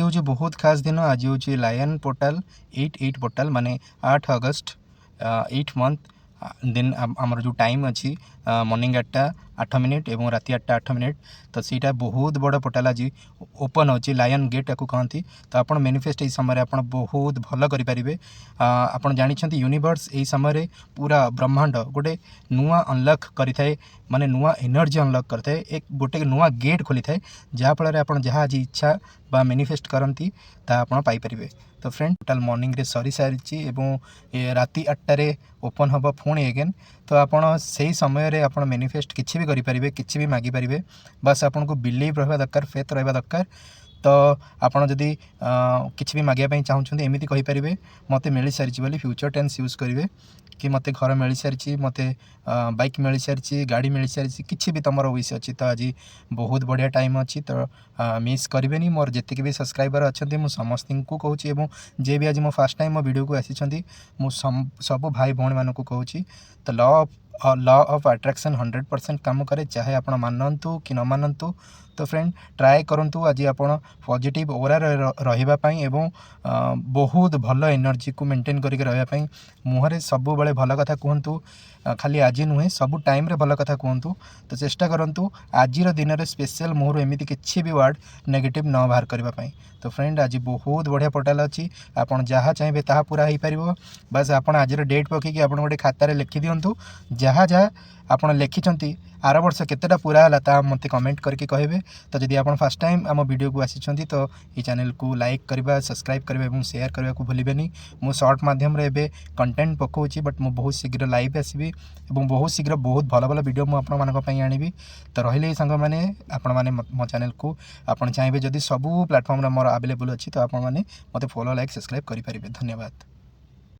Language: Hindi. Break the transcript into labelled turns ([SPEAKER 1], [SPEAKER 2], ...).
[SPEAKER 1] हूँ बहुत खास दिन। आज हूँ लायन पोर्टाल 8 पोर्टाल माने 8 अगस्त 8 मंथ दिन आमर जो टाइम अच्छी मॉर्निंग 8 एवं राति 8 तो सीटा बहुत बड़ पोर्टाल आज ओपन होची लायन गेट या कहती। तो आप मैनिफेस्ट यही समय आप बहुत भल करें। आप जानते यूनिवर्स यही समय पूरा ब्रह्मांड गोटे नुआ अनलक करें माने नुआ एनर्जी अनलक करते एक गोटे नुआ गेट खोली थाए जहाँफल आप जहाँ आज इच्छा बा मैनिफेस्ट करती आप पाइपर। तो फ्रेंड टोटाल मॉर्निंग रे सरी सारी राति 8 ओपन हम पुणी एगेन। तो आपड़ से ही समय रे आप मैनिफेस्ट किसी भी करें किसी भी मागिपारे बस आपन को बिलीव रहा दरकार फेथ रहा दरकार। तो आपड़ जदि किसी भी मागे चाहते एमती कहींपारे मत मिल सारी बोली फ्यूचर टेंस यूज करेंगे कि मत घर मिल सारी मत बाइक मिल सारी गाड़ी मिल सारी किसी भी तुम विश अच्छी। तो आज बहुत बढ़िया टाइम अच्छी तो मिस करें मोर जी भी सब्सक्राइबर अच्छा मुझे समस्त को कहूँ जे भी आज मो फर्स्ट टाइम मो वीडियो को आसी सब भाई भौणी मानक कहूँ। तो लॉ ऑफ अट्रैक्शन 100% काम करे चाहे आप मानतु कि न मानतु। तो फ्रेंड ट्राए करूँ आज आप पॉजिटिव ओरा रही एवं बहुत भल एनर्जी को मेंटेन करके रही मुहरे सब बड़े भल कथा कहतु खाली आज नुहे सब टाइम रे भल कथा कहतु। तो चेष्टा करूँ आज दिन में स्पेशल मुहर एमती किसी भी वर्ड नेगेटिव न बाहर करने। तो फ्रेंड आज बहुत बढ़िया पोर्टाल अच्छी आप जहाँ चाहिए ता पूरा हो पार। बस आप आज डेट पकईकि आप गोटे खातार लिखि दिंतु जहाँ जहाँ आप लिखिं आर वर्ष केतेटा पूरा है मत कमेंट करके कहे। तो जदि आप फर्स्ट टाइम आम वीडियो को आसी तो ये चैनल को लाइक करवा सब्सक्राइब करवा और शेयर करने को भूलें। मु शॉर्ट माध्यम रे कंटेंट पकाऊँगी बट मु बहुत शीघ्र लाइव आसबि और बहुत शीघ्र बहुत भल भल वीडियो मुझे आनी। तो रही सांग मैंने आपण मैंने मो चैनल को आप चाहिए जदि सबू प्लेटफॉर्म मोर अवेलेबल अच्छी तो आप मैंने मत फॉलो लाइक सब्सक्राइब करेंगे। धन्यवाद।